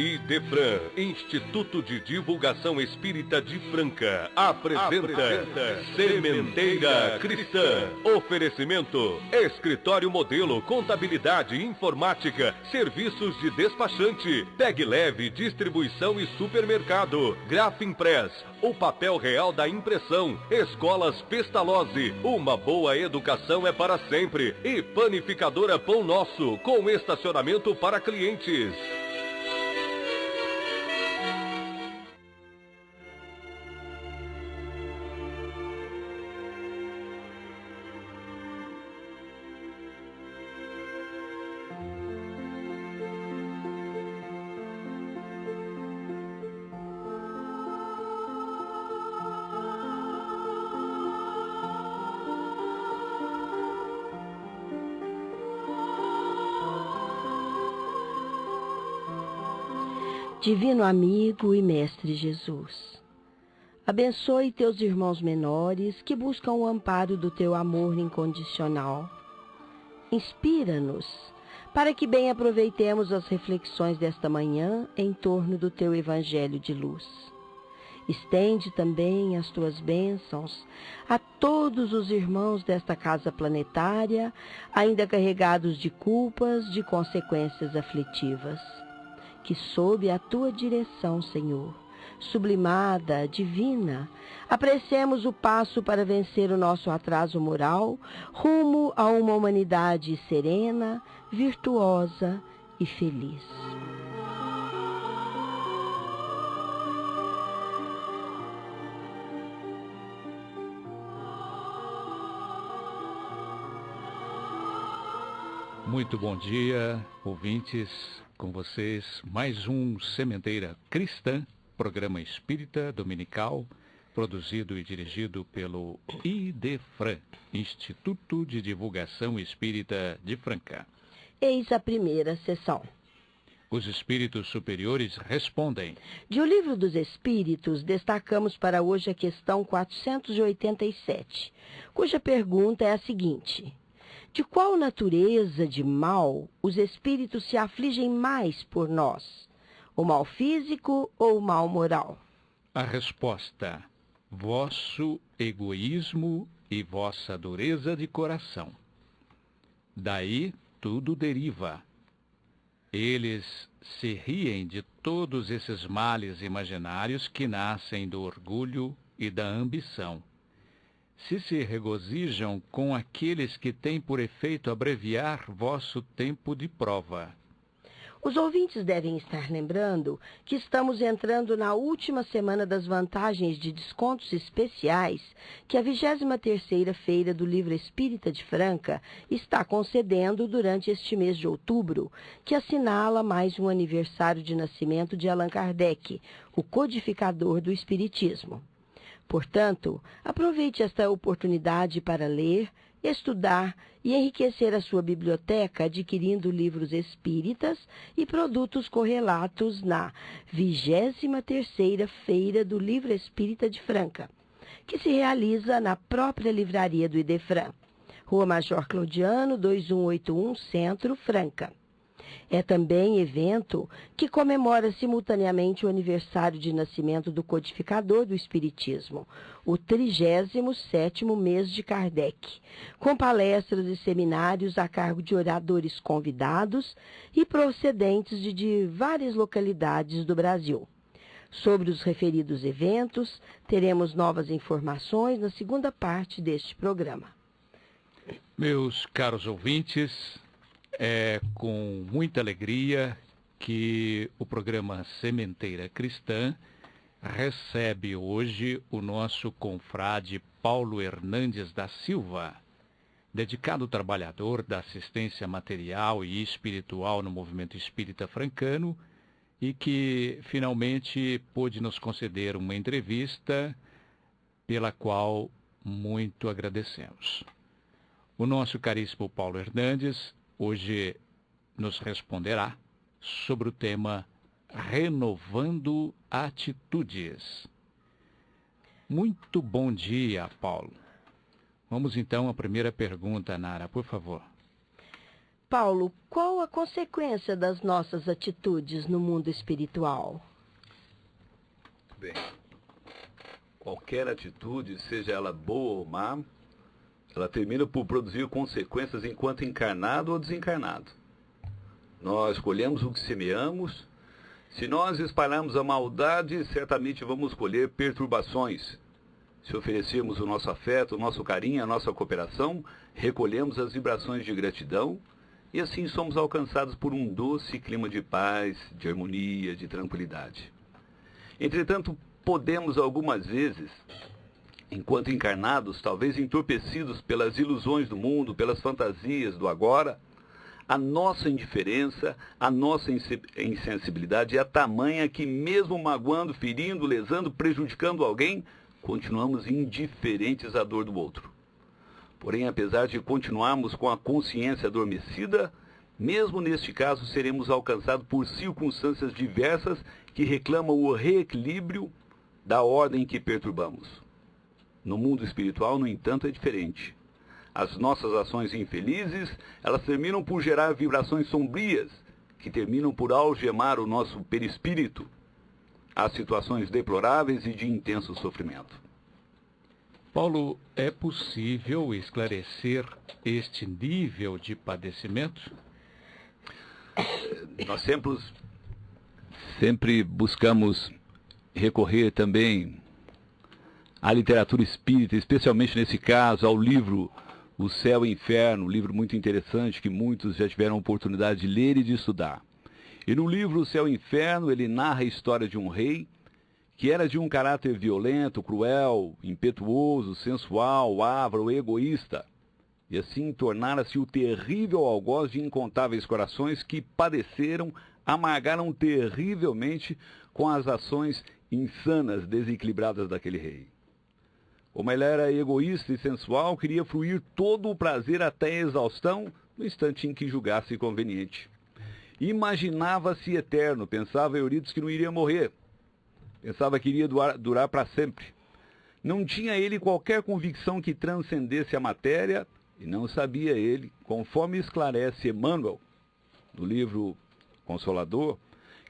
IDEFRAN, Instituto de Divulgação Espírita de Franca, apresenta Sementeira Cristã. Oferecimento: Escritório Modelo, Contabilidade, Informática, Serviços de Despachante, Pegue Leve, Distribuição e Supermercado, Grafimpress, o papel real da impressão, Escolas Pestalozzi, uma boa educação é para sempre, e Panificadora Pão Nosso, com estacionamento para clientes. Divino amigo e mestre Jesus, abençoe teus irmãos menores que buscam o amparo do teu amor incondicional. Inspira-nos para que bem aproveitemos as reflexões desta manhã em torno do teu evangelho de luz. Estende também as tuas bênçãos a todos os irmãos desta casa planetária, ainda carregados de culpas, de consequências aflitivas. Que sob a tua direção, Senhor, sublimada, divina, apressemos o passo para vencer o nosso atraso moral, rumo a uma humanidade serena, virtuosa e feliz. Muito bom dia, ouvintes. Com vocês, mais um Sementeira Cristã, programa espírita dominical, produzido e dirigido pelo IDEFRAN, Instituto de Divulgação Espírita de Franca. Eis a primeira sessão. Os espíritos superiores respondem. De O Livro dos Espíritos, destacamos para hoje a questão 487, cuja pergunta é a seguinte: de qual natureza de mal os espíritos se afligem mais por nós? O mal físico ou o mal moral? A resposta: vosso egoísmo e vossa dureza de coração. Daí tudo deriva. Eles se riem de todos esses males imaginários que nascem do orgulho e da ambição. Se regozijam com aqueles que têm por efeito abreviar vosso tempo de prova. Os ouvintes devem estar lembrando que estamos entrando na última semana das vantagens de descontos especiais que a 23ª Feira do Livro Espírita de Franca está concedendo durante este mês de outubro, que assinala mais um aniversário de nascimento de Allan Kardec, o codificador do Espiritismo. Portanto, aproveite esta oportunidade para ler, estudar e enriquecer a sua biblioteca adquirindo livros espíritas e produtos correlatos na 23ª Feira do Livro Espírita de Franca, que se realiza na própria livraria do IDEFRAN, Rua Major Claudiano, 2181, Centro, Franca. É também evento que comemora simultaneamente o aniversário de nascimento do codificador do Espiritismo, o 37º mês de Kardec, com palestras e seminários a cargo de oradores convidados e procedentes de várias localidades do Brasil. Sobre os referidos eventos, teremos novas informações na segunda parte deste programa. Meus caros ouvintes, é com muita alegria que o programa Sementeira Cristã recebe hoje o nosso confrade Paulo Hernandes da Silva, dedicado trabalhador da assistência material e espiritual no movimento espírita francano, e que finalmente pôde nos conceder uma entrevista pela qual muito agradecemos. O nosso caríssimo Paulo Hernandes hoje nos responderá sobre o tema Renovando Atitudes. Muito bom dia, Paulo. Vamos então à primeira pergunta, Nara, por favor. Paulo, qual a consequência das nossas atitudes no mundo espiritual? Bem, qualquer atitude, seja ela boa ou má, ela termina por produzir consequências enquanto encarnado ou desencarnado. Nós colhemos o que semeamos. Se nós espalharmos a maldade, certamente vamos colher perturbações. Se oferecermos o nosso afeto, o nosso carinho, a nossa cooperação, recolhemos as vibrações de gratidão e assim somos alcançados por um doce clima de paz, de harmonia, de tranquilidade. Entretanto, podemos algumas vezes, enquanto encarnados, talvez entorpecidos pelas ilusões do mundo, pelas fantasias do agora, a nossa indiferença, a nossa insensibilidade é tamanha que, mesmo magoando, ferindo, lesando, prejudicando alguém, continuamos indiferentes à dor do outro. Porém, apesar de continuarmos com a consciência adormecida, mesmo neste caso seremos alcançados por circunstâncias diversas que reclamam o reequilíbrio da ordem que perturbamos. No mundo espiritual, no entanto, é diferente. As nossas ações infelizes, elas terminam por gerar vibrações sombrias, que terminam por algemar o nosso perispírito a situações deploráveis e de intenso sofrimento. Paulo, é possível esclarecer este nível de padecimento? Nós sempre buscamos recorrer também à literatura espírita, especialmente nesse caso, ao livro O Céu e o Inferno, um livro muito interessante que muitos já tiveram a oportunidade de ler e de estudar. E no livro O Céu e o Inferno, ele narra a história de um rei que era de um caráter violento, cruel, impetuoso, sensual, avaro, egoísta, e assim tornara-se o terrível algoz de incontáveis corações que padeceram, amargaram terrivelmente com as ações insanas, desequilibradas daquele rei. Como ele era egoísta e sensual, queria fruir todo o prazer até a exaustão no instante em que julgasse conveniente. Imaginava-se eterno, pensava Eurípides que não iria morrer, pensava que iria durar para sempre. Não tinha ele qualquer convicção que transcendesse a matéria, e não sabia ele, conforme esclarece Emmanuel, no livro Consolador,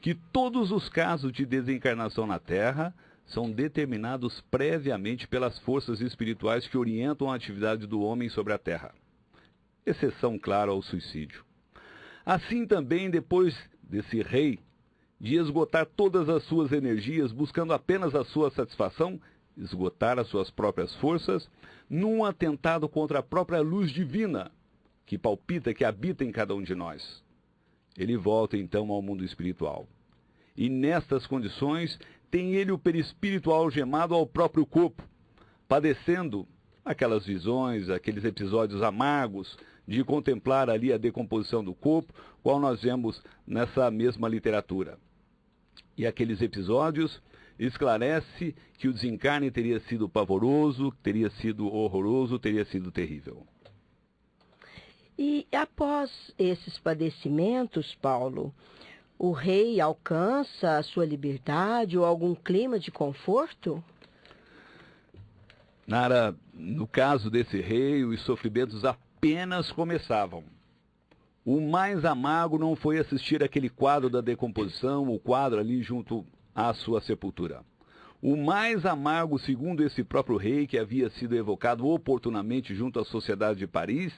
que todos os casos de desencarnação na Terra são determinados previamente pelas forças espirituais que orientam a atividade do homem sobre a Terra. Exceção clara ao suicídio. Assim também, depois desse rei, de esgotar todas as suas energias, buscando apenas a sua satisfação, esgotar as suas próprias forças, num atentado contra a própria luz divina, que palpita, que habita em cada um de nós. Ele volta então ao mundo espiritual. E nestas condições, tem ele o perispírito algemado ao próprio corpo, padecendo aquelas visões, aqueles episódios amargos de contemplar ali a decomposição do corpo, qual nós vemos nessa mesma literatura. E aqueles episódios esclarece que o desencarne teria sido pavoroso, teria sido horroroso, teria sido terrível. E após esses padecimentos, Paulo, o rei alcança a sua liberdade ou algum clima de conforto? Nara, no caso desse rei, os sofrimentos apenas começavam. O mais amargo não foi assistir aquele quadro da decomposição, o quadro ali junto à sua sepultura. O mais amargo, segundo esse próprio rei, que havia sido evocado oportunamente junto à Sociedade de Paris,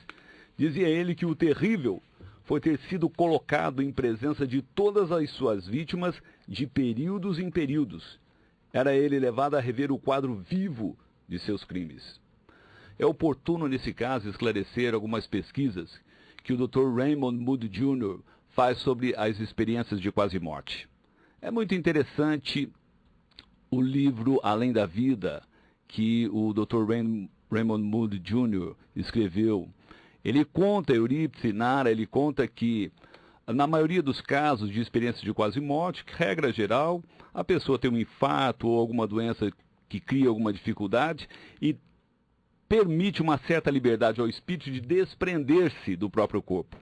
dizia ele que o terrível foi ter sido colocado em presença de todas as suas vítimas de períodos em períodos. Era ele levado a rever o quadro vivo de seus crimes. É oportuno, nesse caso, esclarecer algumas pesquisas que o Dr. Raymond Moody Jr. faz sobre as experiências de quase-morte. É muito interessante o livro Além da Vida, que o Dr. Raymond Moody Jr. escreveu. Ele conta, Eurípides, Nara, ele conta que, na maioria dos casos de experiências de quase-morte, regra geral, a pessoa tem um infarto ou alguma doença que cria alguma dificuldade e permite uma certa liberdade ao espírito de desprender-se do próprio corpo.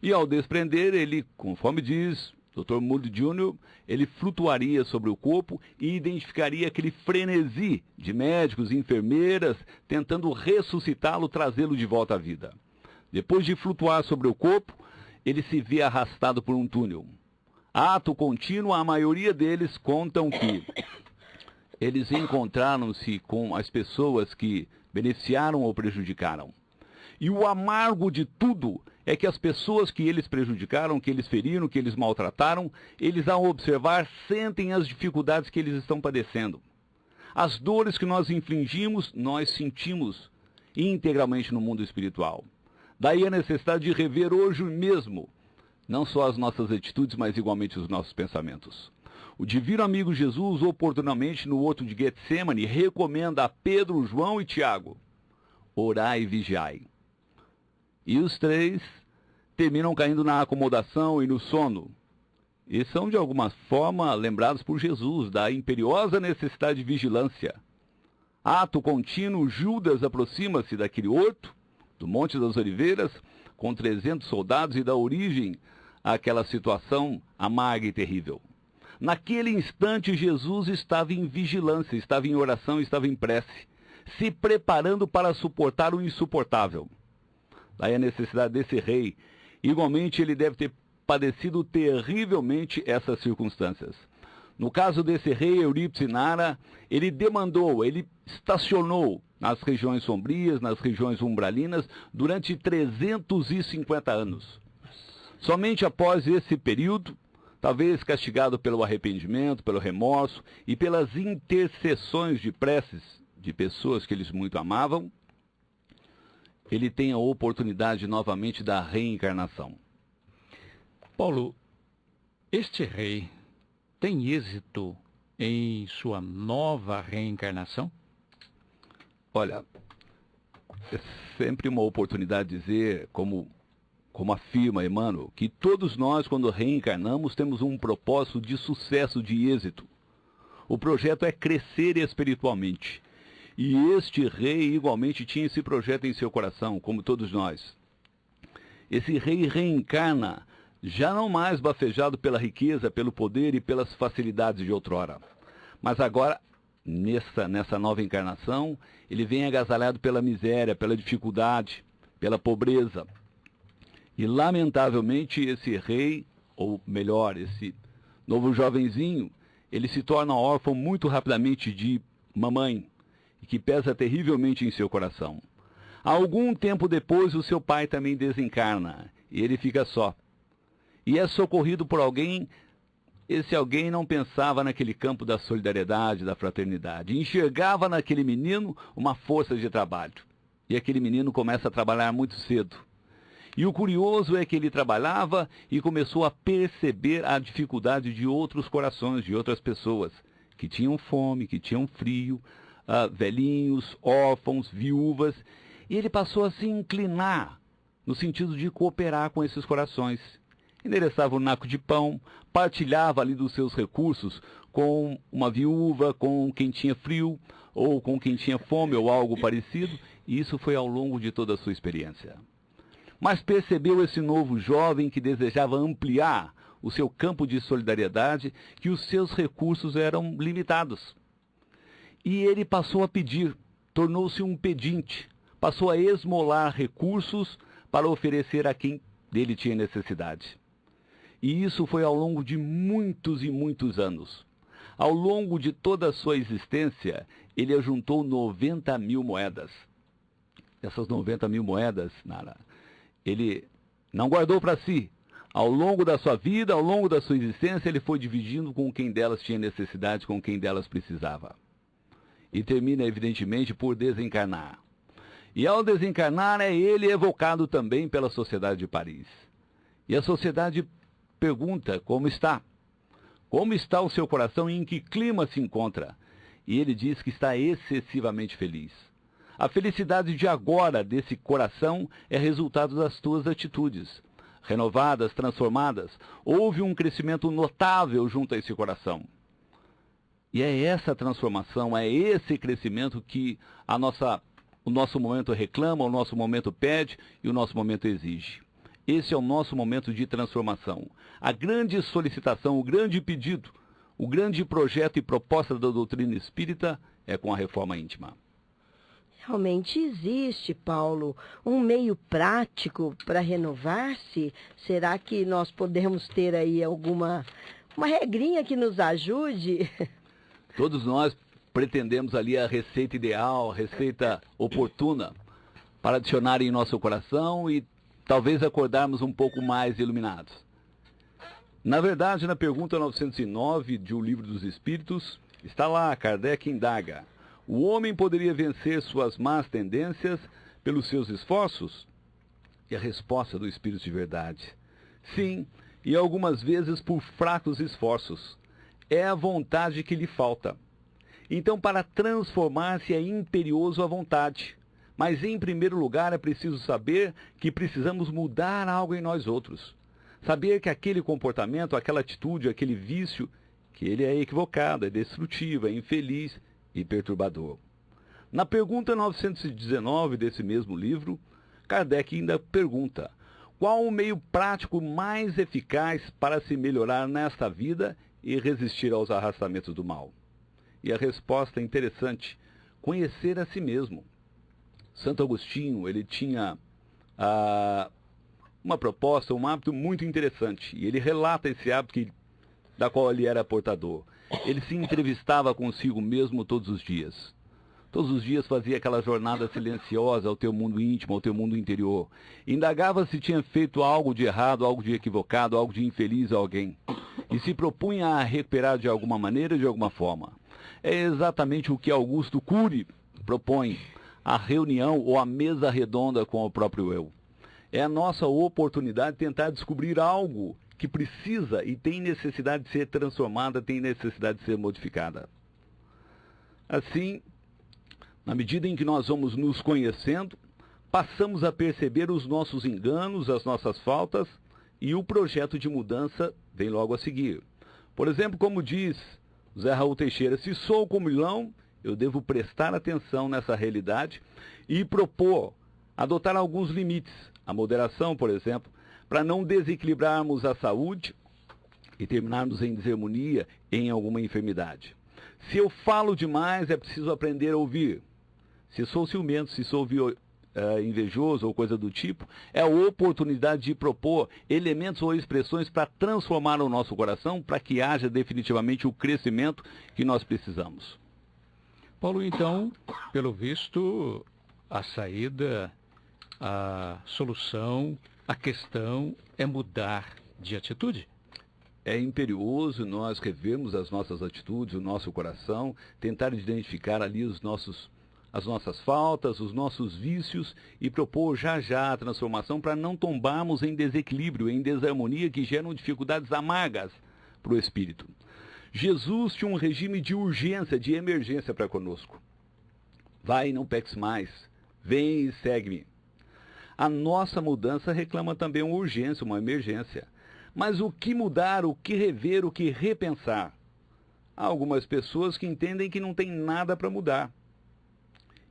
E ao desprender, ele, conforme diz Dr. Moody Jr., ele flutuaria sobre o corpo e identificaria aquele frenesi de médicos e enfermeiras tentando ressuscitá-lo, trazê-lo de volta à vida. Depois de flutuar sobre o corpo, ele se vê arrastado por um túnel. Ato contínuo, a maioria deles contam que eles encontraram-se com as pessoas que beneficiaram ou prejudicaram. E o amargo de tudo é que as pessoas que eles prejudicaram, que eles feriram, que eles maltrataram, eles, ao observar, sentem as dificuldades que eles estão padecendo. As dores que nós infligimos, nós sentimos integralmente no mundo espiritual. Daí a necessidade de rever hoje mesmo, não só as nossas atitudes, mas igualmente os nossos pensamentos. O divino amigo Jesus, oportunamente, no Horto de Getsemane, recomenda a Pedro, João e Tiago: orai e vigiai. E os três terminam caindo na acomodação e no sono. E são, de alguma forma, lembrados por Jesus da imperiosa necessidade de vigilância. Ato contínuo, Judas aproxima-se daquele horto, do Monte das Oliveiras, com 300 soldados e dá origem àquela situação amarga e terrível. Naquele instante, Jesus estava em vigilância, estava em oração, estava em prece, se preparando para suportar o insuportável. Daí a necessidade desse rei. Igualmente, ele deve ter padecido terrivelmente essas circunstâncias. No caso desse rei Eurípides Nara, ele demandou, ele estacionou nas regiões sombrias, nas regiões umbralinas, durante 350 anos. Somente após esse período, talvez castigado pelo arrependimento, pelo remorso e pelas intercessões de preces de pessoas que eles muito amavam, ele tem a oportunidade novamente da reencarnação. Paulo, este rei tem êxito em sua nova reencarnação? Olha, é sempre uma oportunidade de dizer, como afirma Emmanuel, que todos nós, quando reencarnamos, temos um propósito de sucesso, de êxito. O projeto é crescer espiritualmente. E este rei igualmente tinha esse projeto em seu coração, como todos nós. Esse rei reencarna, já não mais bafejado pela riqueza, pelo poder e pelas facilidades de outrora. Mas agora, nessa nova encarnação, ele vem agasalhado pela miséria, pela dificuldade, pela pobreza. E, lamentavelmente, esse rei, ou melhor, esse novo jovenzinho, ele se torna órfão muito rapidamente de mamãe, e que pesa terrivelmente em seu coração. Algum tempo depois, o seu pai também desencarna, e ele fica só. E é socorrido por alguém. Esse alguém não pensava naquele campo da solidariedade, da fraternidade. Enxergava naquele menino uma força de trabalho. E aquele menino começa a trabalhar muito cedo. E o curioso é que ele trabalhava e começou a perceber a dificuldade de outros corações, de outras pessoas, que tinham fome, que tinham frio, velhinhos, órfãos, viúvas. E ele passou a se inclinar no sentido de cooperar com esses corações. Endereçava um naco de pão, partilhava ali dos seus recursos com uma viúva, com quem tinha frio, ou com quem tinha fome, ou algo parecido, e isso foi ao longo de toda a sua experiência. Mas percebeu esse novo jovem que desejava ampliar o seu campo de solidariedade, que os seus recursos eram limitados. E ele passou a pedir, tornou-se um pedinte, passou a esmolar recursos para oferecer a quem dele tinha necessidade. E isso foi ao longo de muitos e muitos anos. Ao longo de toda a sua existência, ele ajuntou 90 mil moedas. Essas 90 mil moedas, Nara, ele não guardou para si. Ao longo da sua vida, ao longo da sua existência, ele foi dividindo com quem delas tinha necessidade, com quem delas precisava. E termina, evidentemente, por desencarnar. E ao desencarnar, ele evocado também pela Sociedade de Paris. E a sociedade pergunta como está. Como está o seu coração e em que clima se encontra? E ele diz que está excessivamente feliz. A felicidade de agora desse coração é resultado das tuas atitudes. Renovadas, transformadas, houve um crescimento notável junto a esse coração. E é essa transformação, é esse crescimento que o nosso momento reclama, o nosso momento pede e o nosso momento exige. Esse é o nosso momento de transformação. A grande solicitação, o grande pedido, o grande projeto e proposta da doutrina espírita é com a reforma íntima. Realmente existe, Paulo, um meio prático para renovar-se? Será que nós podemos ter aí uma regrinha que nos ajude? Todos nós pretendemos ali a receita ideal, a receita oportuna para adicionar em nosso coração e talvez acordarmos um pouco mais iluminados. Na verdade, na pergunta 909 de O Livro dos Espíritos, está lá, Kardec indaga: o homem poderia vencer suas más tendências pelos seus esforços? E a resposta do Espírito de Verdade: sim, e algumas vezes por fracos esforços. É a vontade que lhe falta. Então, para transformar-se é imperioso a vontade. Mas, em primeiro lugar, é preciso saber que precisamos mudar algo em nós outros. Saber que aquele comportamento, aquela atitude, aquele vício, que ele é equivocado, é destrutivo, é infeliz e perturbador. Na pergunta 919 desse mesmo livro, Kardec ainda pergunta: qual o meio prático mais eficaz para se melhorar nesta vida e resistir aos arrastamentos do mal? E a resposta é interessante: conhecer a si mesmo. Santo Agostinho, ele tinha uma proposta, um hábito muito interessante, e ele relata esse hábito da qual ele era portador. Ele se entrevistava consigo mesmo todos os dias. Todos os dias fazia aquela jornada silenciosa ao teu mundo íntimo, ao teu mundo interior. Indagava se tinha feito algo de errado, algo de equivocado, algo de infeliz a alguém. E se propunha a recuperar de alguma maneira, de alguma forma. É exatamente o que Augusto Cury propõe: a reunião ou a mesa redonda com o próprio eu. É a nossa oportunidade de tentar descobrir algo que precisa e tem necessidade de ser transformada, tem necessidade de ser modificada. Assim, na medida em que nós vamos nos conhecendo, passamos a perceber os nossos enganos, as nossas faltas, e o projeto de mudança vem logo a seguir. Por exemplo, como diz Zé Raul Teixeira: se sou comilão, eu devo prestar atenção nessa realidade e propor, adotar alguns limites, a moderação, por exemplo, para não desequilibrarmos a saúde e terminarmos em desarmonia, em alguma enfermidade. Se eu falo demais, é preciso aprender a ouvir. Se sou ciumento, se sou invejoso ou coisa do tipo, é a oportunidade de propor elementos ou expressões para transformar o nosso coração, para que haja definitivamente o crescimento que nós precisamos. Paulo, então, pelo visto, a saída, a solução, a questão é mudar de atitude. É imperioso nós revermos as nossas atitudes, o nosso coração, tentar identificar ali as nossas faltas, os nossos vícios e propor já a transformação para não tombarmos em desequilíbrio, em desarmonia que geram dificuldades amargas para o espírito. Jesus tinha um regime de urgência, de emergência para conosco. Vai e não peques mais. Vem e segue-me. A nossa mudança reclama também uma urgência, uma emergência. Mas o que mudar, o que rever, o que repensar? Há algumas pessoas que entendem que não tem nada para mudar.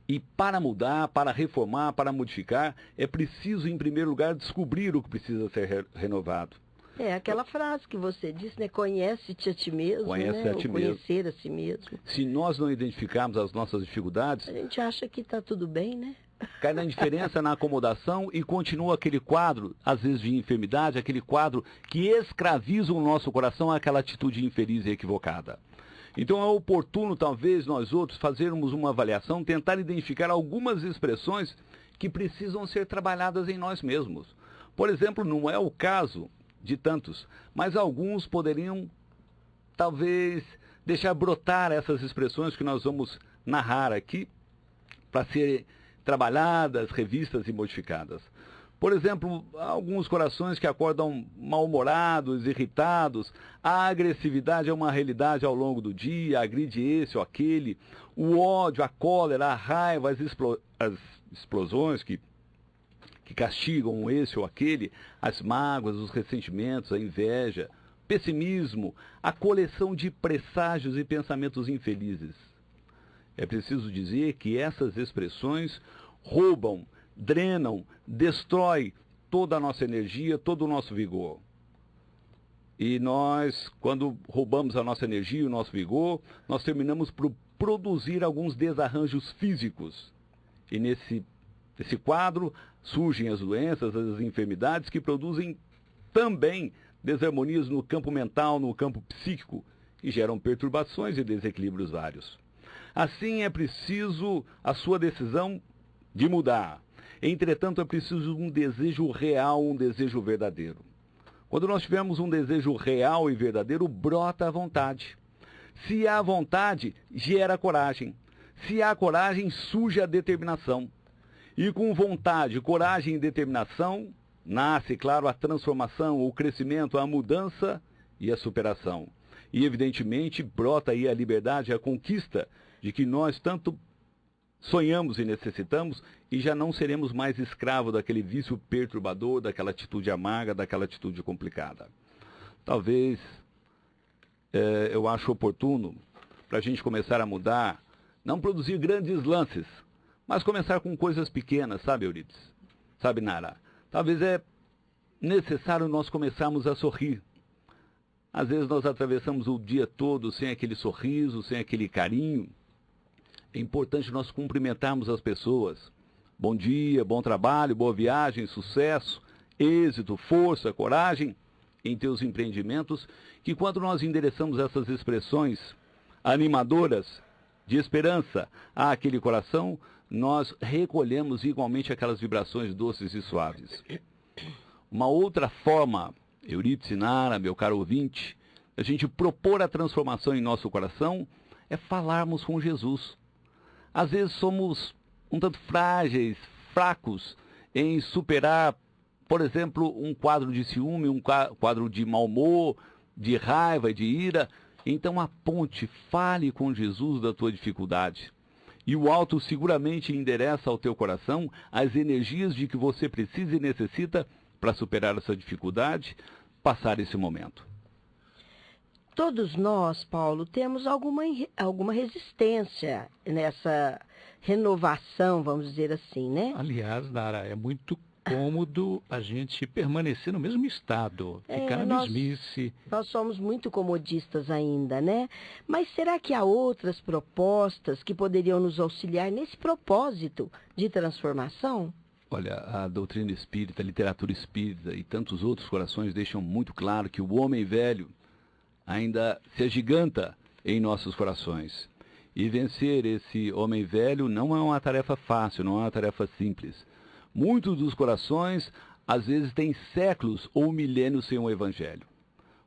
E para mudar, para reformar, para modificar, é preciso, em primeiro lugar, descobrir o que precisa ser renovado. É aquela frase que você disse, né? Conhece-te a ti mesmo, Conhece né? a ti Ou mesmo. conhecer a si mesmo. Se nós não identificarmos as nossas dificuldades, A gente acha que está tudo bem, né? cai na indiferença, na acomodação e continua aquele quadro, às vezes de enfermidade, aquele quadro que escraviza o nosso coração àquela atitude infeliz e equivocada. Então é oportuno, talvez, nós outros fazermos uma avaliação, tentar identificar algumas expressões que precisam ser trabalhadas em nós mesmos. Por exemplo, não é o caso de tantos, mas alguns poderiam, talvez, deixar brotar essas expressões que nós vamos narrar aqui, para serem trabalhadas, revistas e modificadas. Por exemplo, alguns corações que acordam mal-humorados, irritados, a agressividade é uma realidade ao longo do dia, agride esse ou aquele, o ódio, a cólera, a raiva, as explosões que castigam esse ou aquele, as mágoas, os ressentimentos, a inveja, pessimismo, a coleção de presságios e pensamentos infelizes. É preciso dizer que essas expressões roubam, drenam, destroem toda a nossa energia, todo o nosso vigor. E nós, quando roubamos a nossa energia, o nosso vigor, nós terminamos por produzir alguns desarranjos físicos. E nesse quadro surgem as doenças, as enfermidades que produzem também desarmonias no campo mental, no campo psíquico, que geram perturbações e desequilíbrios vários. Assim, é preciso a sua decisão de mudar. Entretanto, é preciso um desejo real, um desejo verdadeiro. Quando nós tivermos um desejo real e verdadeiro, brota a vontade. Se há vontade, gera coragem. Se há coragem, surge a determinação. E com vontade, coragem e determinação, nasce, claro, a transformação, o crescimento, a mudança e a superação. E, evidentemente, brota aí a liberdade, a conquista de que nós tanto sonhamos e necessitamos, e já não seremos mais escravos daquele vício perturbador, daquela atitude amarga, daquela atitude complicada. Talvez eu acho oportuno para a gente começar a mudar, não produzir grandes lances, mas começar com coisas pequenas, sabe, Euridice? Sabe, Nara? Talvez é necessário nós começarmos a sorrir. Às vezes nós atravessamos o dia todo sem aquele sorriso, sem aquele carinho. É importante nós cumprimentarmos as pessoas. Bom dia, bom trabalho, boa viagem, sucesso, êxito, força, coragem em teus empreendimentos, que quando nós endereçamos essas expressões animadoras de esperança àquele coração, nós recolhemos igualmente aquelas vibrações doces e suaves. Uma outra forma, Euridice, Nara, meu caro ouvinte, a gente propor a transformação em nosso coração é falarmos com Jesus. Às vezes somos um tanto frágeis, fracos em superar, por exemplo, um quadro de ciúme, um quadro de mau humor, de raiva, de ira. Então aponte, fale com Jesus da tua dificuldade. E o alto seguramente endereça ao teu coração as energias de que você precisa e necessita para superar essa dificuldade, passar esse momento. Todos nós, Paulo, temos alguma resistência nessa renovação, vamos dizer assim, né? Aliás, Nara, é muito cômodo a gente permanecer no mesmo estado, ficar na mesmice. Nós somos muito comodistas ainda, né? Mas será que há outras propostas que poderiam nos auxiliar nesse propósito de transformação? Olha, a doutrina espírita, a literatura espírita e tantos outros corações deixam muito claro que o homem velho ainda se agiganta em nossos corações. E vencer esse homem velho não é uma tarefa fácil, não é uma tarefa simples. Muitos dos corações, às vezes, têm séculos ou milênios sem o Evangelho.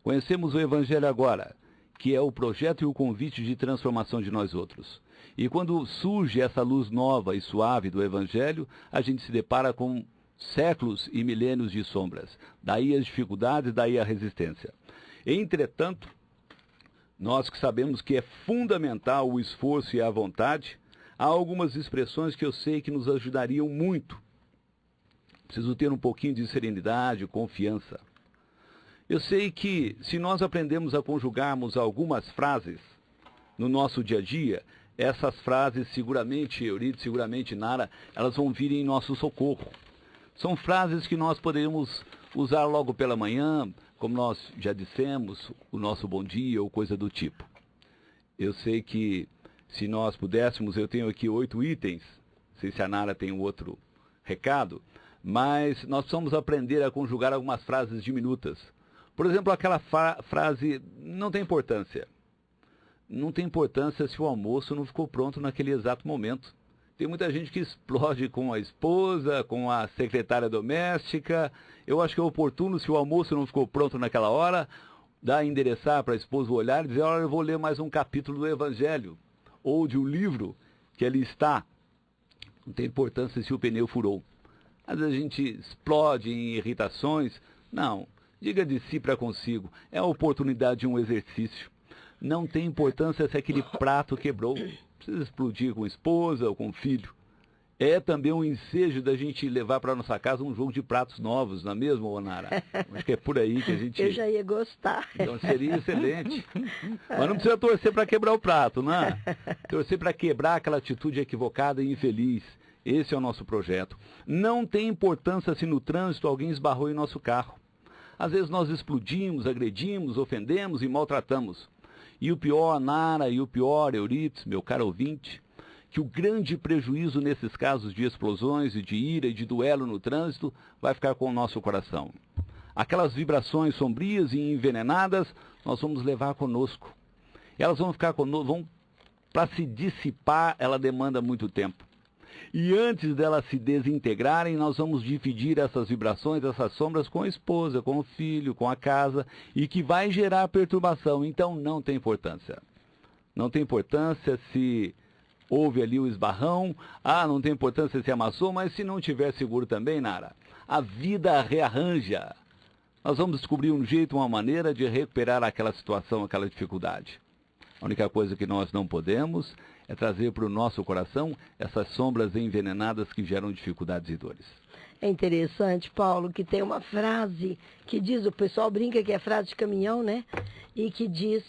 Conhecemos o Evangelho agora, que é o projeto e o convite de transformação de nós outros. E quando surge essa luz nova e suave do Evangelho, a gente se depara com séculos e milênios de sombras. Daí as dificuldades, daí a resistência. Entretanto, nós que sabemos que é fundamental o esforço e a vontade, há algumas expressões que eu sei que nos ajudariam muito. Preciso ter um pouquinho de serenidade, confiança. Eu sei que se nós aprendemos a conjugarmos algumas frases no nosso dia a dia, essas frases seguramente, Euridice, seguramente, Nara, elas vão vir em nosso socorro. São frases que nós poderíamos usar logo pela manhã, como nós já dissemos, o nosso bom dia ou coisa do tipo. Eu sei que se nós pudéssemos, eu tenho aqui 8 itens, não sei se a Nara tem um outro recado, mas nós precisamos aprender a conjugar algumas frases diminutas. Por exemplo, aquela frase, não tem importância. Não tem importância se o almoço não ficou pronto naquele exato momento. Tem muita gente que explode com a esposa, com a secretária doméstica. Eu acho que é oportuno, se o almoço não ficou pronto naquela hora, endereçar para a esposa o olhar e dizer, olha, eu vou ler mais um capítulo do Evangelho, ou de um livro que ali está. Não tem importância se o pneu furou. Às vezes a gente explode em irritações. Não, diga de si para consigo. É a oportunidade de um exercício. Não tem importância se aquele prato quebrou. Precisa explodir com a esposa ou com o filho. É também um ensejo da gente levar para nossa casa um jogo de pratos novos, não é mesmo, Nara? Acho que é por aí que a gente... Eu já ia gostar. Então seria excelente. Mas não precisa torcer para quebrar o prato, né? Torcer para quebrar aquela atitude equivocada e infeliz. Esse é o nosso projeto. Não tem importância se no trânsito alguém esbarrou em nosso carro. Às vezes nós explodimos, agredimos, ofendemos e maltratamos. E o pior, Nara, e o pior, Euridice, meu caro ouvinte, que o grande prejuízo nesses casos de explosões e de ira e de duelo no trânsito vai ficar com o nosso coração. Aquelas vibrações sombrias e envenenadas, nós vamos levar conosco. Elas vão ficar conosco, para se dissipar, ela demanda muito tempo. E antes delas se desintegrarem, nós vamos dividir essas vibrações, essas sombras com a esposa, com o filho, com a casa, e que vai gerar perturbação. Então não tem importância. Não tem importância se houve ali o esbarrão, não tem importância se amassou, mas se não tiver seguro também, Nara, a vida rearranja. Nós vamos descobrir um jeito, uma maneira de recuperar aquela situação, aquela dificuldade. A única coisa que nós não podemos é trazer para o nosso coração essas sombras envenenadas que geram dificuldades e dores. É interessante, Paulo, que tem uma frase que diz, o pessoal brinca que é frase de caminhão, né? E que diz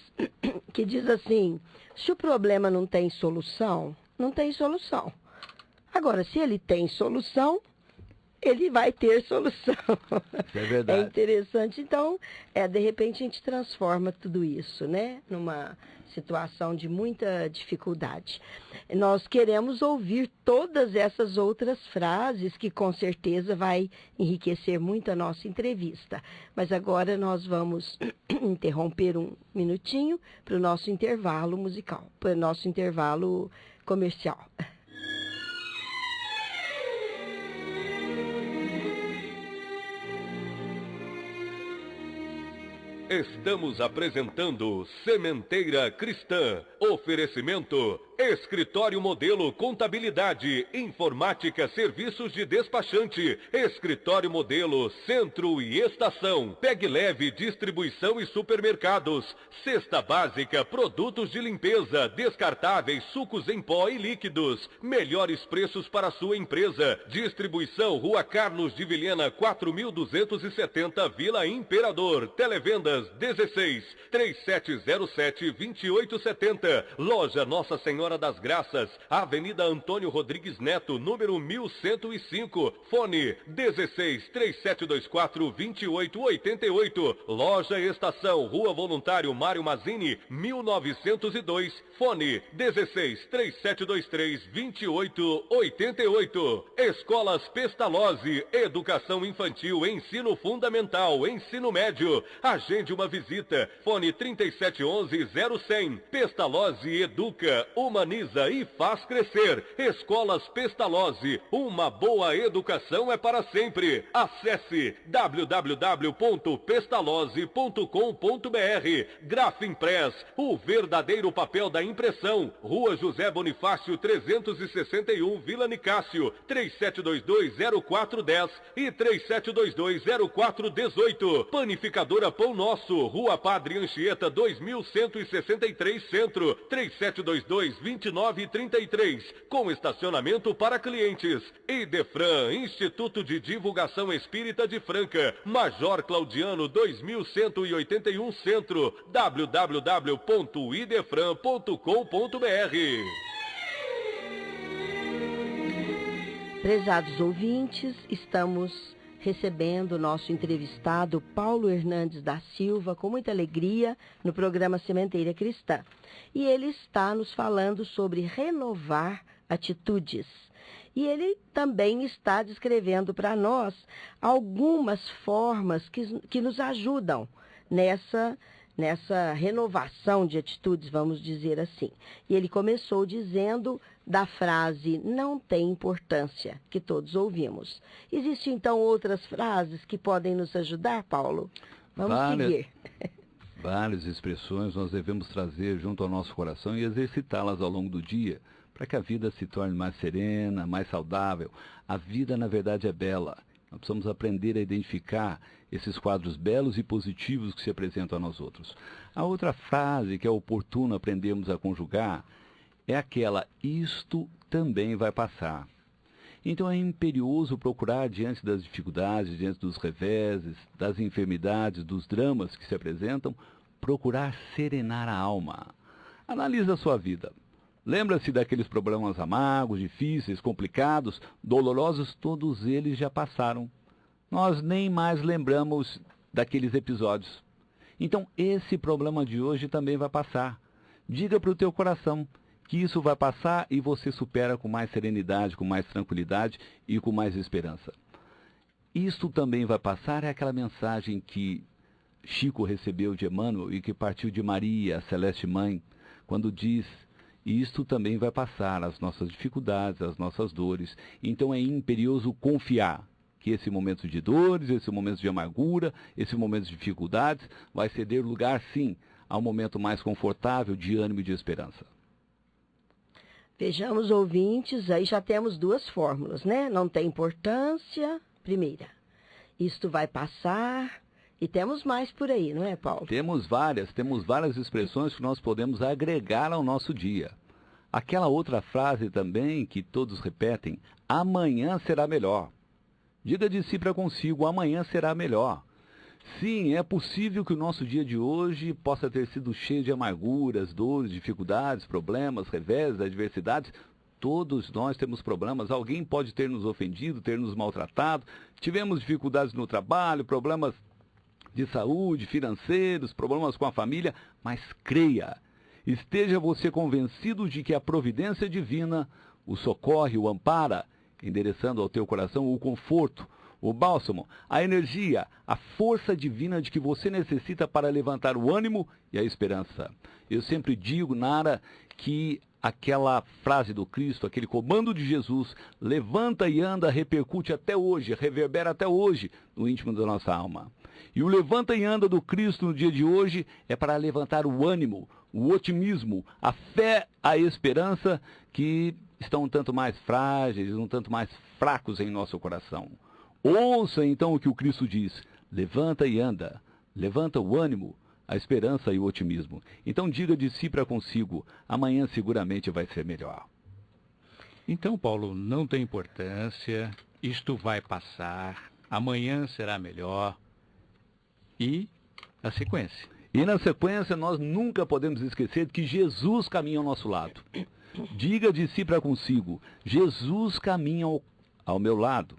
assim, se o problema não tem solução, não tem solução. Agora, se ele tem solução, ele vai ter solução. Isso é verdade. É interessante. Então, de repente a gente transforma tudo isso, né? Numa situação de muita dificuldade. Nós queremos ouvir todas essas outras frases que com certeza vai enriquecer muito a nossa entrevista. Mas agora nós vamos interromper um minutinho para o nosso intervalo musical, para o nosso intervalo comercial. Estamos apresentando Sementeira Cristã. Oferecimento: Escritório Modelo Contabilidade, Informática, Serviços de Despachante, Escritório Modelo Centro e Estação, Pegue Leve Distribuição e Supermercados, Cesta Básica, Produtos de Limpeza, Descartáveis, Sucos em Pó e Líquidos, melhores preços para a sua empresa. Distribuição Rua Carlos de Vilhena 4270, Vila Imperador. Televendas 16 3707 2870. Loja Nossa Senhora das Graças, Avenida Antônio Rodrigues Neto, número 1105. Fone 16 3724 2888. Loja Estação, Rua Voluntário Mário Mazzini, 1902. Fone 16 3723 2888. Escolas Pestalozzi, Educação Infantil, Ensino Fundamental, Ensino Médio. Agende uma visita. Fone 3711-0100. Pestalozzi educa, humaniza e faz crescer. Escolas Pestalozzi, uma boa educação é para sempre. Acesse www.pestalozzi.com.br. Grafimpress, o verdadeiro papel da impressão. Rua José Bonifácio 361, Vila Nicásio, 3722-0410 e 3722-0418. Panificadora Pão Nosso, Rua Padre Anchieta 2163 Centro, 3722-2933, com estacionamento para clientes. Idefran, Instituto de Divulgação Espírita de Franca, Major Claudiano 2181 Centro, www.idefran.com.br. Prezados ouvintes, estamos recebendo o nosso entrevistado Paulo Hernandes da Silva com muita alegria no programa Sementeira Cristã. E ele está nos falando sobre renovar atitudes. E ele também está descrevendo para nós algumas formas que nos ajudam nessa renovação de atitudes, vamos dizer assim. E ele começou dizendo da frase "não tem importância", que todos ouvimos. Existem, então, outras frases que podem nos ajudar, Paulo? Vamos seguir. Várias expressões nós devemos trazer junto ao nosso coração e exercitá-las ao longo do dia, para que a vida se torne mais serena, mais saudável. A vida, na verdade, é bela. Nós precisamos aprender a identificar esses quadros belos e positivos que se apresentam a nós outros. A outra frase que é oportuno aprendermos a conjugar é aquela: isto também vai passar. Então é imperioso procurar, diante das dificuldades, diante dos reveses, das enfermidades, dos dramas que se apresentam, procurar serenar a alma. Analise a sua vida. Lembra-se daqueles problemas amargos, difíceis, complicados, dolorosos? Todos eles já passaram. Nós nem mais lembramos daqueles episódios. Então, esse problema de hoje também vai passar. Diga para o teu coração que isso vai passar e você supera com mais serenidade, com mais tranquilidade e com mais esperança. Isto também vai passar é aquela mensagem que Chico recebeu de Emmanuel e que partiu de Maria, a Celeste Mãe, quando diz: isto também vai passar, as nossas dificuldades, as nossas dores. Então é imperioso confiar que esse momento de dores, esse momento de amargura, esse momento de dificuldades vai ceder lugar, sim, ao momento mais confortável de ânimo e de esperança. Vejamos, ouvintes, aí já temos duas fórmulas, né? Não tem importância, primeira. Isto vai passar, e temos mais por aí, não é, Paulo? Temos várias expressões que nós podemos agregar ao nosso dia. Aquela outra frase também que todos repetem: amanhã será melhor. Diga de si para consigo: amanhã será melhor. Sim, é possível que o nosso dia de hoje possa ter sido cheio de amarguras, dores, dificuldades, problemas, revés, adversidades. Todos nós temos problemas. Alguém pode ter nos ofendido, ter nos maltratado. Tivemos dificuldades no trabalho, problemas de saúde, financeiros, problemas com a família. Mas creia, esteja você convencido de que a providência divina o socorre, o ampara, endereçando ao teu coração o conforto, o bálsamo, a energia, a força divina de que você necessita para levantar o ânimo e a esperança. Eu sempre digo, Nara, que aquela frase do Cristo, aquele comando de Jesus, levanta e anda, repercute até hoje, reverbera até hoje no íntimo da nossa alma. E o levanta e anda do Cristo no dia de hoje é para levantar o ânimo, o otimismo, a fé, a esperança, que estão um tanto mais frágeis, um tanto mais fracos em nosso coração. Ouça então o que o Cristo diz: levanta e anda, levanta o ânimo, a esperança e o otimismo. Então diga de si para consigo: amanhã seguramente vai ser melhor. Então, Paulo, não tem importância, isto vai passar, amanhã será melhor. E a sequência? E na sequência nós nunca podemos esquecer que Jesus caminha ao nosso lado. Diga de si para consigo: Jesus caminha ao meu lado.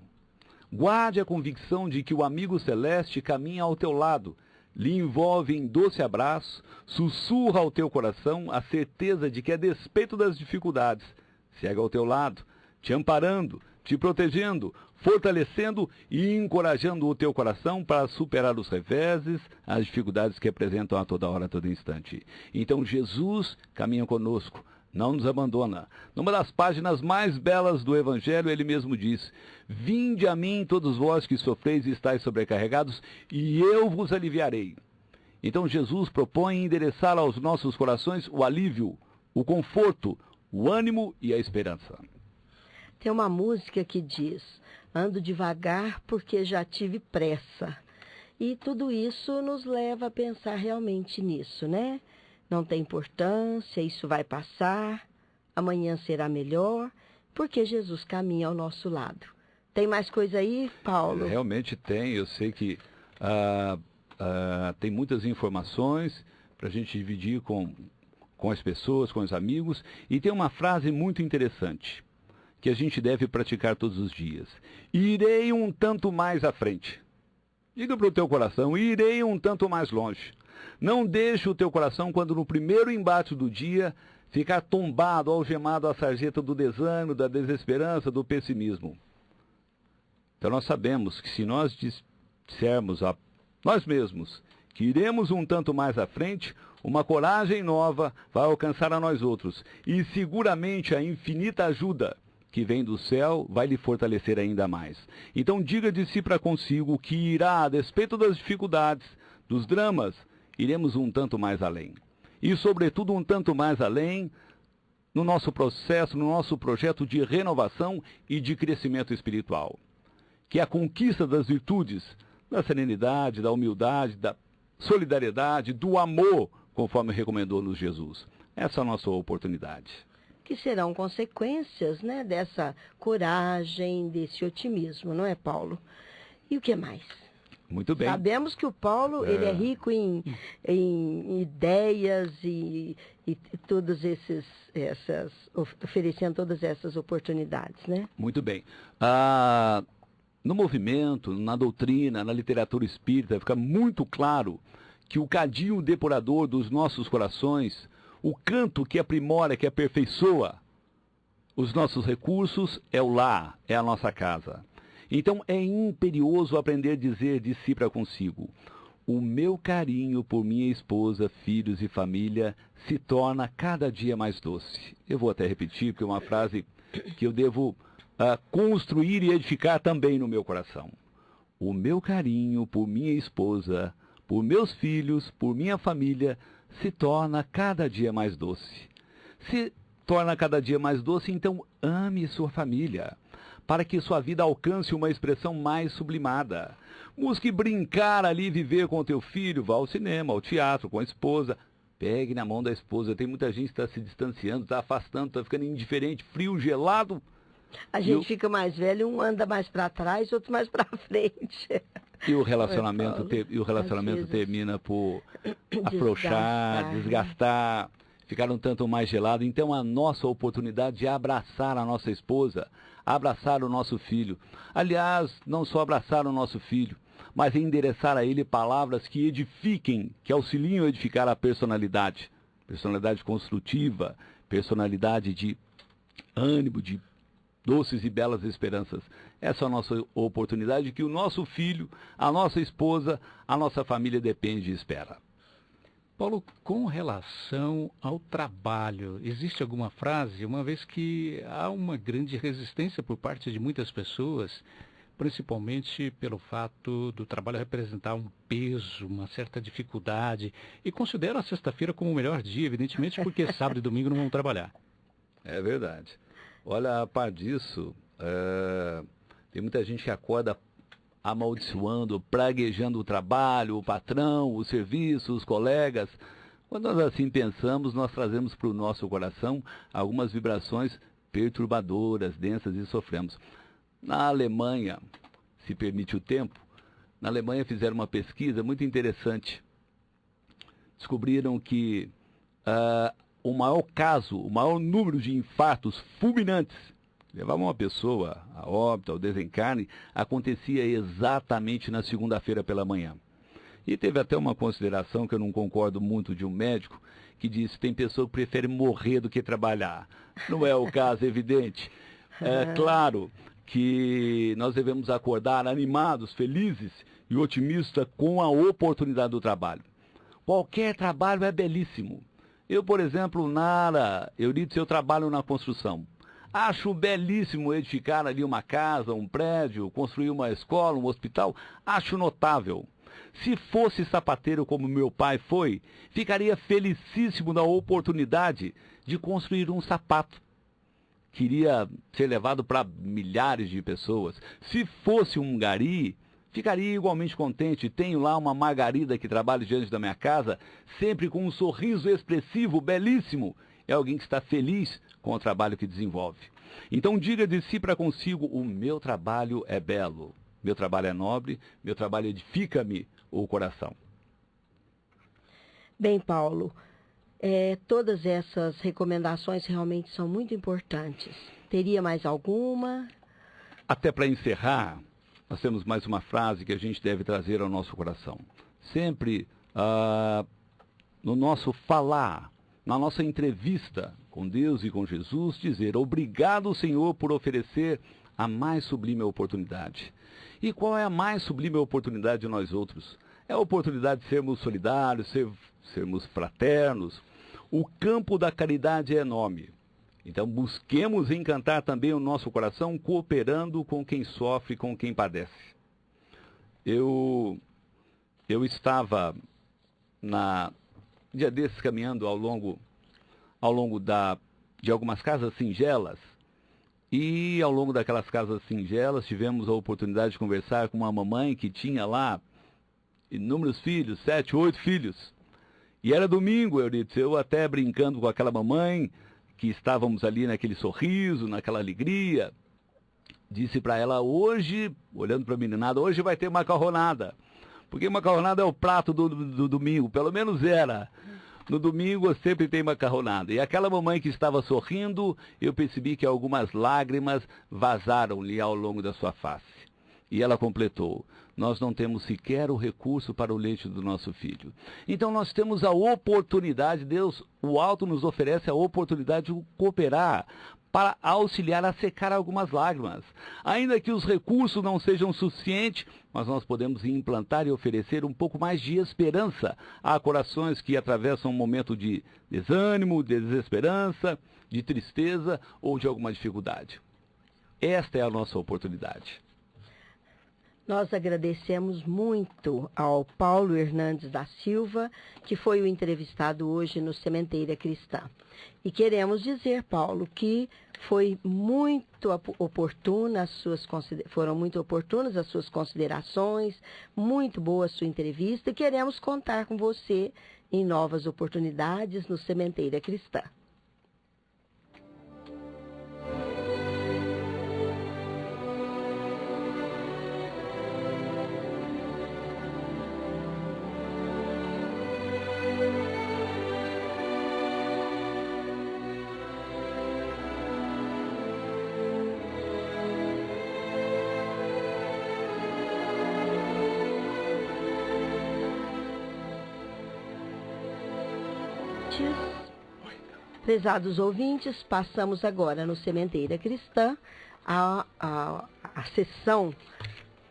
Guarde a convicção de que o amigo celeste caminha ao teu lado, lhe envolve em doce abraço, sussurra ao teu coração a certeza de que, a despeito das dificuldades, segue ao teu lado, te amparando, te protegendo, fortalecendo e encorajando o teu coração para superar os reveses, as dificuldades que apresentam a toda hora, a todo instante. Então Jesus caminha conosco, não nos abandona. Numa das páginas mais belas do Evangelho, ele mesmo diz: vinde a mim todos vós que sofreis e estáis sobrecarregados, e eu vos aliviarei. Então Jesus propõe endereçar aos nossos corações o alívio, o conforto, o ânimo e a esperança. Tem uma música que diz: ando devagar porque já tive pressa. E tudo isso nos leva a pensar realmente nisso, né? Não tem importância, isso vai passar, amanhã será melhor, porque Jesus caminha ao nosso lado. Tem mais coisa aí, Paulo? Realmente tem. Eu sei que tem muitas informações para a gente dividir com as pessoas, com os amigos. E tem uma frase muito interessante que a gente deve praticar todos os dias: irei um tanto mais à frente. Diga para o teu coração: irei um tanto mais longe. Não deixe o teu coração, quando no primeiro embate do dia, ficar tombado, algemado à sarjeta do desânimo, da desesperança, do pessimismo. Então nós sabemos que se nós dissermos a nós mesmos que iremos um tanto mais à frente, uma coragem nova vai alcançar a nós outros. E seguramente a infinita ajuda que vem do céu vai lhe fortalecer ainda mais. Então diga de si para consigo que irá, a despeito das dificuldades, dos dramas, iremos um tanto mais além. E, sobretudo, um tanto mais além no nosso processo, no nosso projeto de renovação e de crescimento espiritual, que é a conquista das virtudes, da serenidade, da humildade, da solidariedade, do amor, conforme recomendou-nos Jesus. Essa é a nossa oportunidade. Que serão consequências, né, dessa coragem, desse otimismo, não é, Paulo? E o que mais? Muito bem. Sabemos que o Paulo ele é rico em ideias e todas oferecendo todas essas oportunidades, né? Muito bem. No movimento, na doutrina, na literatura espírita, fica muito claro que o cadinho depurador dos nossos corações, O canto que aprimora, que aperfeiçoa os nossos recursos é o lar, é a nossa casa. Então é imperioso aprender a dizer de si para consigo: o meu carinho por minha esposa, filhos e família se torna cada dia mais doce. Eu vou até repetir, porque é uma frase que eu devo construir e edificar também no meu coração. O meu carinho por minha esposa, por meus filhos, por minha família, se torna cada dia mais doce. Se torna cada dia mais doce, então ame sua família, para que sua vida alcance uma expressão mais sublimada. Busque brincar ali, viver com o teu filho, vá ao cinema, ao teatro, com a esposa. Pegue na mão da esposa. Tem muita gente que está se distanciando, está afastando, está ficando indiferente, frio, gelado. A gente fica mais velho, um anda mais para trás, outro mais para frente. E o relacionamento, termina por afrouxar, desgastar, ficar um tanto mais gelado. Então a nossa oportunidade de abraçar a nossa esposa, abraçar o nosso filho. Aliás, não só abraçar o nosso filho, mas endereçar a ele palavras que edifiquem, que auxiliem a edificar a personalidade. Personalidade construtiva, personalidade de ânimo, de doces e belas esperanças. Essa é a nossa oportunidade que o nosso filho, a nossa esposa, a nossa família depende e espera. Paulo, com relação ao trabalho, existe alguma frase, uma vez que há uma grande resistência por parte de muitas pessoas, principalmente pelo fato do trabalho representar um peso, uma certa dificuldade, e considera a sexta-feira como o melhor dia, evidentemente, porque sábado e domingo não vão trabalhar. É verdade. Olha, a par disso, tem muita gente que acorda amaldiçoando, praguejando o trabalho, o patrão, o serviço, os colegas. Quando nós assim pensamos, nós trazemos para o nosso coração algumas vibrações perturbadoras, densas e sofremos. Na Alemanha, se permite o tempo, na Alemanha fizeram uma pesquisa muito interessante. Descobriram que o maior número de infartos fulminantes, levavam uma pessoa a óbito, ao desencarne, acontecia exatamente na segunda-feira pela manhã. E teve até uma consideração que eu não concordo muito de um médico, que disse: tem pessoa que prefere morrer do que trabalhar. Não é o caso, evidente. É claro que nós devemos acordar animados, felizes e otimistas com a oportunidade do trabalho. Qualquer trabalho é belíssimo. Eu, por exemplo, Nara, Eurídice, eu trabalho na construção. Acho belíssimo edificar ali uma casa, um prédio, construir uma escola, um hospital. Acho notável. Se fosse sapateiro como meu pai foi, ficaria felicíssimo na oportunidade de construir um sapato. Queria ser levado para milhares de pessoas. Se fosse um gari, ficaria igualmente contente. Tenho lá uma Margarida que trabalha diante da minha casa, sempre com um sorriso expressivo, belíssimo. É alguém que está feliz com o trabalho que desenvolve. Então diga de si para consigo: o meu trabalho é belo, meu trabalho é nobre, meu trabalho edifica-me o coração. Bem, Paulo, todas essas recomendações realmente são muito importantes. Teria mais alguma? Até para encerrar, nós temos mais uma frase que a gente deve trazer ao nosso coração. Sempre no nosso falar, na nossa entrevista com Deus e com Jesus, dizer: obrigado, Senhor, por oferecer a mais sublime oportunidade. E qual é a mais sublime oportunidade de nós outros? É a oportunidade de sermos solidários, sermos fraternos. O campo da caridade é enorme. Então busquemos encantar também o nosso coração, cooperando com quem sofre, com quem padece. Eu estava dia desses caminhando ao longo de algumas casas singelas, e ao longo daquelas casas singelas tivemos a oportunidade de conversar com uma mamãe que tinha lá inúmeros filhos, 7, 8 filhos. E era domingo, Eurídice, eu até brincando com aquela mamãe, que estávamos ali naquele sorriso, naquela alegria, disse para ela: hoje, olhando para a meninada, hoje vai ter macarronada. Porque macarronada é o prato do domingo, pelo menos era. No domingo sempre tem macarronada. E aquela mamãe que estava sorrindo, eu percebi que algumas lágrimas vazaram-lhe ao longo da sua face. E ela completou: nós não temos sequer o recurso para o leite do nosso filho. Então nós temos a oportunidade, Deus, o alto nos oferece a oportunidade de cooperar para auxiliar a secar algumas lágrimas. Ainda que os recursos não sejam suficientes, mas nós podemos implantar e oferecer um pouco mais de esperança a corações que atravessam um momento de desânimo, de desesperança, de tristeza ou de alguma dificuldade. Esta é a nossa oportunidade. Nós agradecemos muito ao Paulo Hernandes da Silva, que foi o entrevistado hoje no Sementeira Cristã. E queremos dizer, Paulo, que foi muito oportuna foram muito oportunas as suas considerações, muito boa a sua entrevista, e queremos contar com você em novas oportunidades no Sementeira Cristã. Prezados ouvintes, passamos agora no Sementeira Cristã a sessão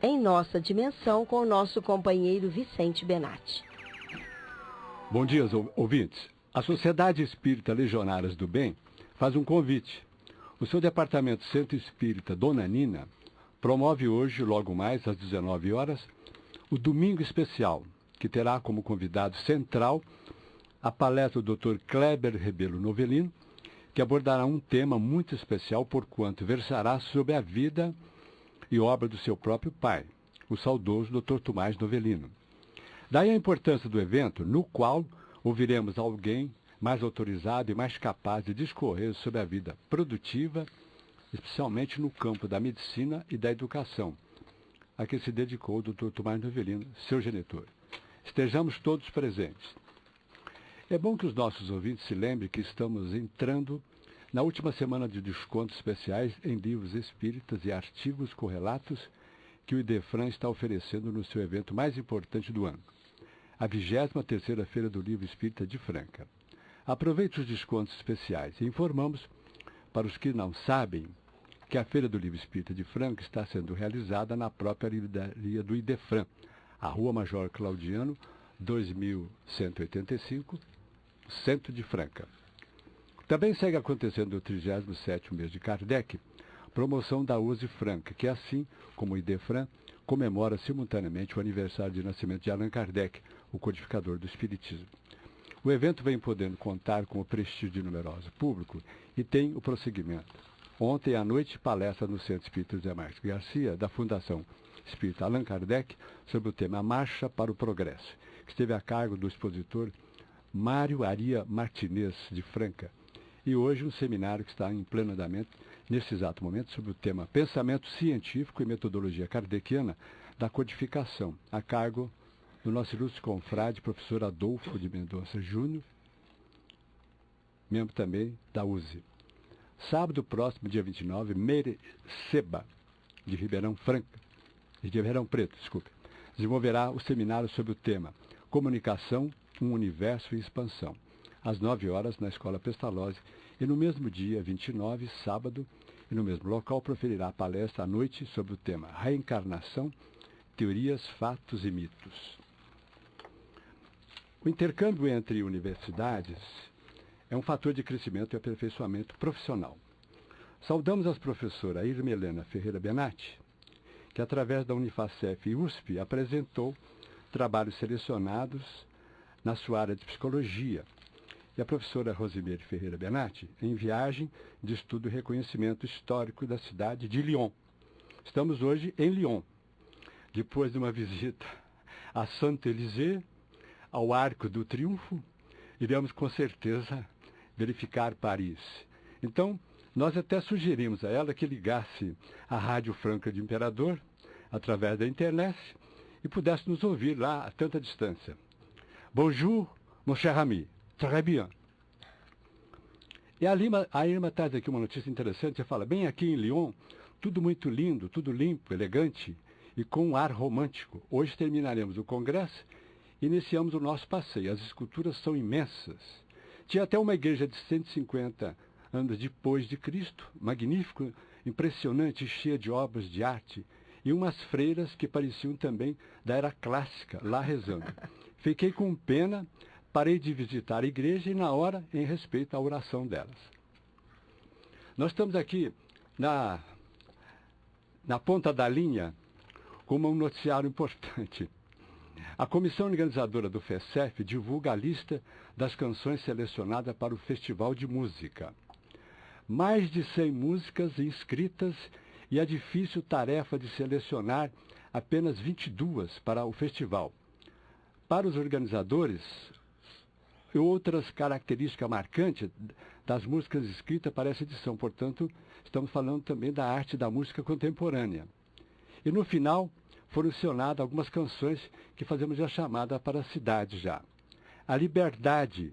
em nossa dimensão com o nosso companheiro Vicente Benatti. Bom dia, ouvintes. A Sociedade Espírita Legionárias do Bem faz um convite. O seu departamento Centro Espírita Dona Nina promove hoje, logo mais às 19 horas, o Domingo Especial, que terá como convidado central a palestra do Dr. Kleber Rebelo Novelino, que abordará um tema muito especial, porquanto versará sobre a vida e obra do seu próprio pai, o saudoso Dr. Tomás Novelino. Daí a importância do evento, no qual ouviremos alguém mais autorizado e mais capaz de discorrer sobre a vida produtiva, especialmente no campo da medicina e da educação, a que se dedicou o Dr. Tomás Novelino, seu genitor. Estejamos todos presentes. É bom que os nossos ouvintes se lembrem que estamos entrando na última semana de descontos especiais em livros espíritas e artigos correlatos que o Idefran está oferecendo no seu evento mais importante do ano, a 23ª Feira do Livro Espírita de Franca. Aproveite os descontos especiais e informamos, para os que não sabem, que a Feira do Livro Espírita de Franca está sendo realizada na própria livraria do Idefran, a Rua Major Claudiano, 2185, Centro de Franca. Também segue acontecendo o 37º mês de Kardec, promoção da USE Franca, que assim como o Idefran, comemora simultaneamente o aniversário de nascimento de Allan Kardec, o codificador do Espiritismo. O evento vem podendo contar com o prestígio de numeroso público e tem o prosseguimento. Ontem à noite, palestra no Centro Espírita José Marques Garcia, da Fundação Espírita Allan Kardec, sobre o tema Marcha para o Progresso, que esteve a cargo do expositor Mário Aria Martinez, de Franca. E hoje um seminário que está em pleno andamento, nesse exato momento, sobre o tema Pensamento Científico e Metodologia Kardeciana da Codificação, a cargo do nosso ilustre confrade, professor Adolfo de Mendonça Júnior, membro também da USE. Sábado próximo, dia 29, Mereceba, de Ribeirão Preto, desenvolverá o seminário sobre o tema Comunicação, um Universo em Expansão, às 9 horas na Escola Pestalozzi, e no mesmo dia, 29, sábado, e no mesmo local, proferirá a palestra à noite sobre o tema Reencarnação, Teorias, Fatos e Mitos. O intercâmbio entre universidades é um fator de crescimento e aperfeiçoamento profissional. Saudamos as professoras Irma Helena Ferreira Benatti, que através da Unifacef e USP apresentou trabalhos selecionados na sua área de psicologia, e a professora Rosimeire Ferreira Benatti em viagem de estudo e reconhecimento histórico da cidade de Lyon. Estamos hoje em Lyon, depois de uma visita a Saint-Élysée, ao Arco do Triunfo, iremos com certeza verificar Paris. Então, nós até sugerimos a ela que ligasse a Rádio Franca de Imperador, através da internet, e pudesse nos ouvir lá a tanta distância. Bonjour, mon cher ami. Très bien. E a Irma traz aqui uma notícia interessante. Você fala, bem aqui em Lyon, tudo muito lindo, tudo limpo, elegante, e com um ar romântico. Hoje terminaremos o congresso e iniciamos o nosso passeio. As esculturas são imensas. Tinha até uma igreja de 150 anos depois de Cristo, magnífico, impressionante, cheia de obras de arte, e umas freiras que pareciam também da era clássica, lá rezando. Fiquei com pena, parei de visitar a igreja e, na hora, em respeito à oração delas. Nós estamos aqui na ponta da linha com um noticiário importante. A comissão organizadora do FECEF divulga a lista das canções selecionadas para o Festival de Música. Mais de 100 músicas inscritas e a difícil tarefa de selecionar apenas 22 para o festival. Para os organizadores, outras características marcantes das músicas escritas para essa edição. Portanto, estamos falando também da arte da música contemporânea. E no final, foram selecionadas algumas canções que fazemos a chamada para a cidade já. A Liberdade,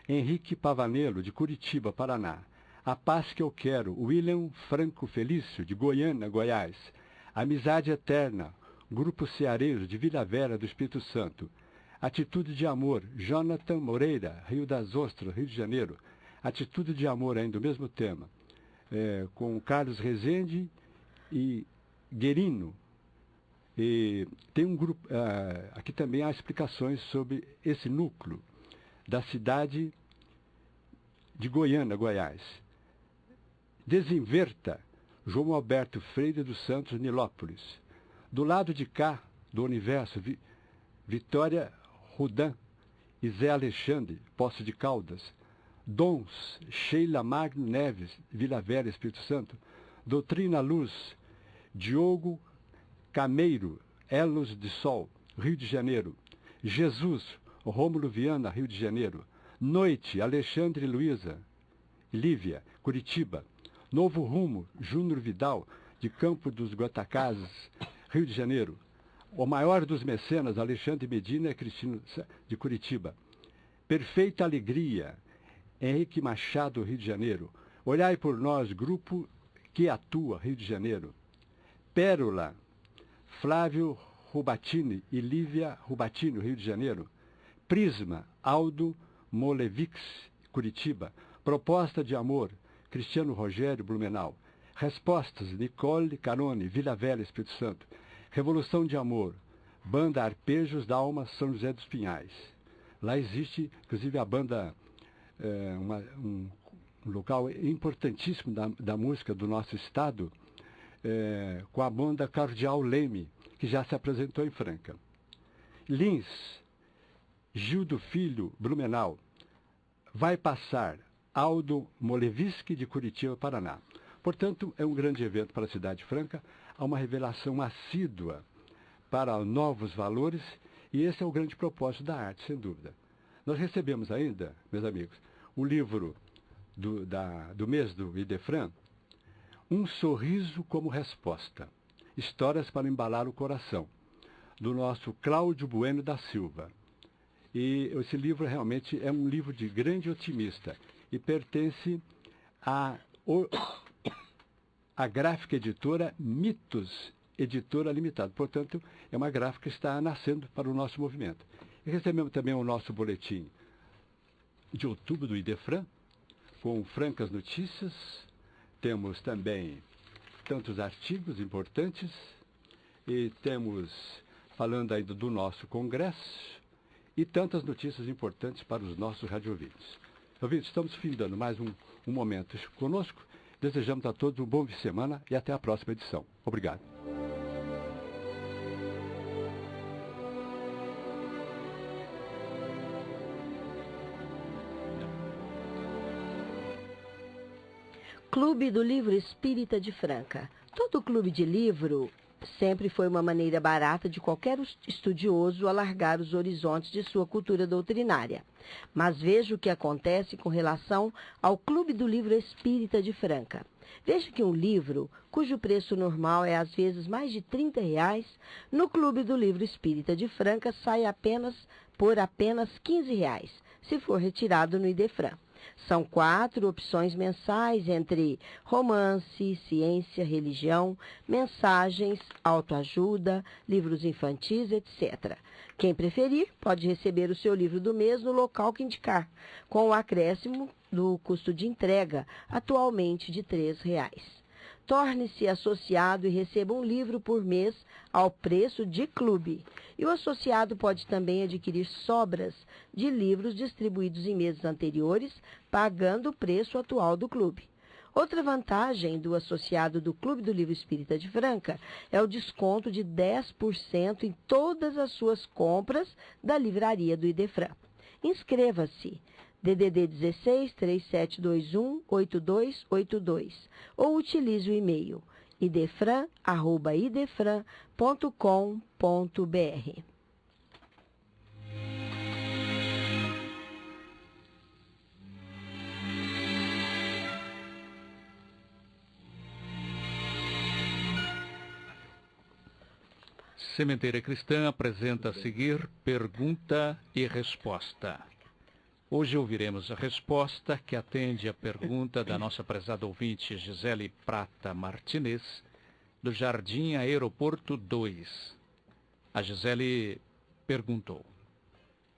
Henrique Pavanello, de Curitiba, Paraná. A Paz que eu quero, William Franco Felício, de Goiânia, Goiás. Amizade Eterna, Grupo Ceareiro, de Vila Velha, do Espírito Santo. Atitude de Amor, Jonathan Moreira, Rio das Ostras, Rio de Janeiro. Atitude de Amor, ainda o mesmo tema, com Carlos Rezende e Guerino. E tem um grupo, aqui também há explicações sobre esse núcleo da cidade de Goiânia, Goiás. Desinverta, João Alberto Freire dos Santos, Nilópolis. Do lado de cá, do universo, Vitória Rudan e Zé Alexandre, Poço de Caldas. Dons, Sheila Magno Neves, Vila Velha, Espírito Santo. Doutrina Luz, Diogo Cameiro, Elos de Sol, Rio de Janeiro. Jesus, Rômulo Viana, Rio de Janeiro. Noite, Alexandre e Luísa, Lívia, Curitiba. Novo Rumo, Júnior Vidal, de Campo dos Goitacazes, Rio de Janeiro. O maior dos mecenas, Alexandre Medina e Cristina, de Curitiba. Perfeita Alegria, Henrique Machado, Rio de Janeiro. Olhai por nós, Grupo que Atua, Rio de Janeiro. Pérola, Flávio Rubatini e Lívia Rubatini, Rio de Janeiro. Prisma, Aldo Molevix, Curitiba. Proposta de Amor, Cristiano Rogério, Blumenau. Respostas, Nicole Carone, Vila Velha, Espírito Santo. Revolução de Amor, Banda Arpejos da Alma, São José dos Pinhais. Lá existe, inclusive, a banda, um local importantíssimo da música do nosso estado, com a banda Cardeal Leme, que já se apresentou em Franca. Lins, Gildo Filho, Blumenau. Vai passar, Aldo Moleviski, de Curitiba, Paraná. Portanto, é um grande evento para a cidade de Franca, há uma revelação assídua para novos valores, e esse é o grande propósito da arte, sem dúvida. Nós recebemos ainda, meus amigos, o livro do mês do Idefran, Um Sorriso como Resposta, Histórias para Embalar o Coração, do nosso Cláudio Bueno da Silva. E esse livro realmente é um livro de grande otimista e pertence à gráfica editora Mitos, editora limitada. Portanto, é uma gráfica que está nascendo para o nosso movimento. E recebemos também o nosso boletim de outubro do Idefran, com francas notícias. Temos também tantos artigos importantes e temos, falando ainda do nosso congresso, e tantas notícias importantes para os nossos radioouvintes. Ouvintes, estamos findando mais um momento conosco. Desejamos a todos um bom fim de semana e até a próxima edição. Obrigado. Clube do Livro Espírita de Franca. Todo clube de livro sempre foi uma maneira barata de qualquer estudioso alargar os horizontes de sua cultura doutrinária. Mas veja o que acontece com relação ao Clube do Livro Espírita de Franca. Veja que um livro, cujo preço normal é às vezes mais de R$30, no Clube do Livro Espírita de Franca sai por apenas R$15, se for retirado no Idefran. São 4 opções mensais entre romance, ciência, religião, mensagens, autoajuda, livros infantis, etc. Quem preferir pode receber o seu livro do mês no local que indicar, com o acréscimo do custo de entrega, atualmente de R$ 3,00. Torne-se associado e receba um livro por mês ao preço de clube. E o associado pode também adquirir sobras de livros distribuídos em meses anteriores, pagando o preço atual do clube. Outra vantagem do associado do Clube do Livro Espírita de Franca é o desconto de 10% em todas as suas compras da livraria do Idefran. Inscreva-se. DDD 16 3721 8282 ou utilize o e-mail idefran@idefran.com.br. Sementeira Cristã apresenta a seguir pergunta e resposta. Hoje ouviremos a resposta que atende à pergunta da nossa prezada ouvinte Gisele Prata Martinez, do Jardim Aeroporto 2. A Gisele perguntou: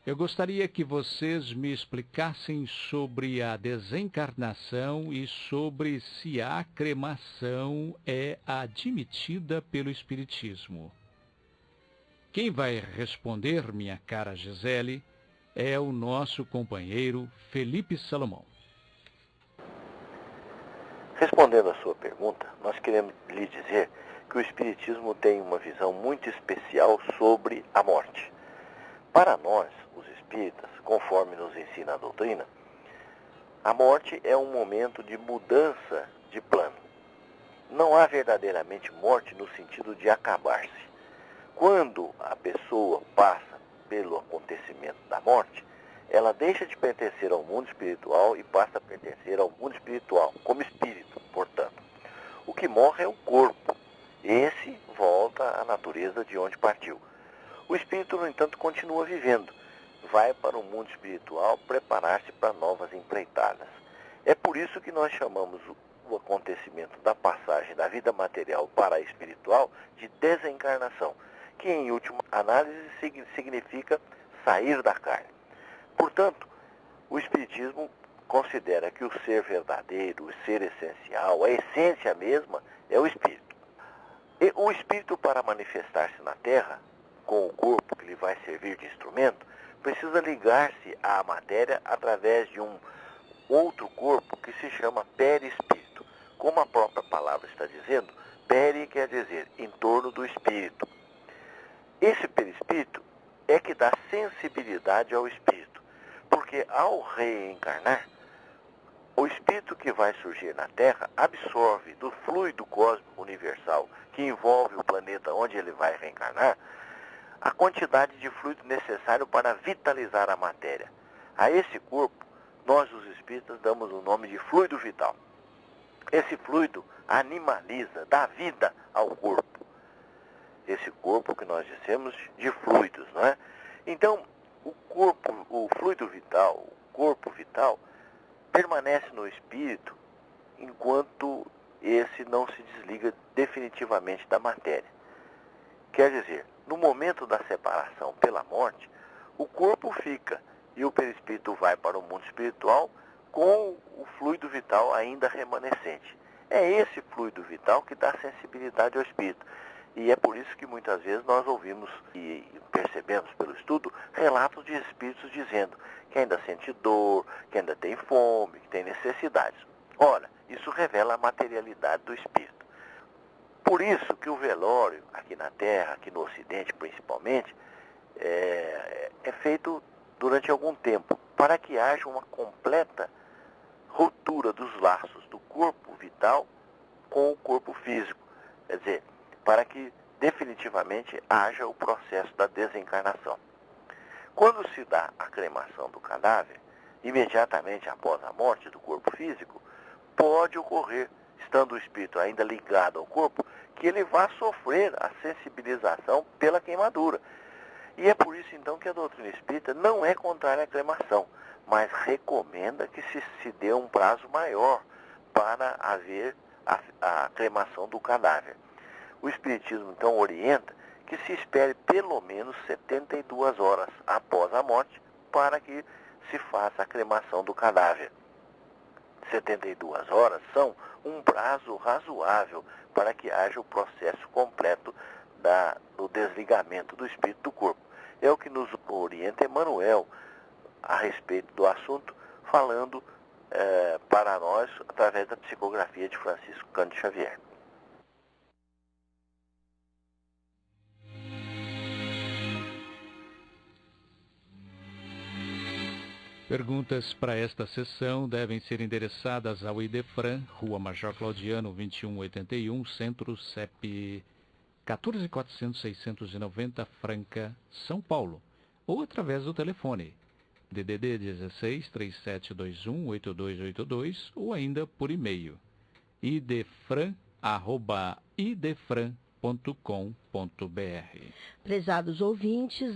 eu gostaria que vocês me explicassem sobre a desencarnação e sobre se a cremação é admitida pelo Espiritismo. Quem vai responder, minha cara Gisele, é o nosso companheiro Felipe Salomão. Respondendo à sua pergunta, nós queremos lhe dizer que o Espiritismo tem uma visão muito especial sobre a morte. Para nós, os espíritas, conforme nos ensina a doutrina, a morte é um momento de mudança de plano. Não há verdadeiramente morte no sentido de acabar-se. Quando a pessoa passa pelo acontecimento da morte, ela deixa de pertencer ao mundo espiritual e passa a pertencer ao mundo espiritual, como espírito, portanto. O que morre é o corpo. Esse volta à natureza de onde partiu. O espírito, no entanto, continua vivendo. Vai para o mundo espiritual preparar-se para novas empreitadas. É por isso que nós chamamos o acontecimento da passagem da vida material para a espiritual de desencarnação, que em última análise significa sair da carne. Portanto, o Espiritismo considera que o ser verdadeiro, o ser essencial, a essência mesma, é o Espírito. E o Espírito, para manifestar-se na Terra, com o corpo que lhe vai servir de instrumento, precisa ligar-se à matéria através de um outro corpo que se chama perispírito. Como a própria palavra está dizendo, peri quer dizer em torno do espírito. Esse perispírito é que dá sensibilidade ao espírito, porque ao reencarnar, o espírito que vai surgir na Terra absorve do fluido cósmico universal que envolve o planeta onde ele vai reencarnar, a quantidade de fluido necessário para vitalizar a matéria. A esse corpo, nós os espíritas damos o nome de fluido vital. Esse fluido animaliza, dá vida ao corpo. Esse corpo que nós dissemos de fluidos, não é? Então, o corpo, o fluido vital, o corpo vital, permanece no espírito enquanto esse não se desliga definitivamente da matéria. Quer dizer, no momento da separação pela morte, o corpo fica e o perispírito vai para o mundo espiritual com o fluido vital ainda remanescente. É esse fluido vital que dá sensibilidade ao espírito. E é por isso que muitas vezes nós ouvimos e percebemos pelo estudo relatos de espíritos dizendo que ainda sente dor, que ainda tem fome, que tem necessidades. Ora, isso revela a materialidade do espírito. Por isso que o velório, aqui na Terra, aqui no Ocidente principalmente, é feito durante algum tempo, para que haja uma completa ruptura dos laços do corpo vital com o corpo físico. Quer dizer, para que definitivamente haja o processo da desencarnação. Quando se dá a cremação do cadáver, imediatamente após a morte do corpo físico, pode ocorrer, estando o espírito ainda ligado ao corpo, que ele vá sofrer a sensibilização pela queimadura. E é por isso, então, que a doutrina espírita não é contrária à cremação, mas recomenda que se dê um prazo maior para haver a cremação do cadáver. O Espiritismo, então, orienta que se espere pelo menos 72 horas após a morte para que se faça a cremação do cadáver. 72 horas são um prazo razoável para que haja o processo completo do desligamento do espírito do corpo. É o que nos orienta Emmanuel a respeito do assunto, falando para nós através da psicografia de Francisco Cândido Xavier. Perguntas para esta sessão devem ser endereçadas ao Idefran, Rua Major Claudiano, 2181, Centro, CEP 14.400.690, Franca, São Paulo, ou através do telefone DDD 16 3721 8282 ou ainda por e-mail idefran@idefran.com.br. Prezados ouvintes,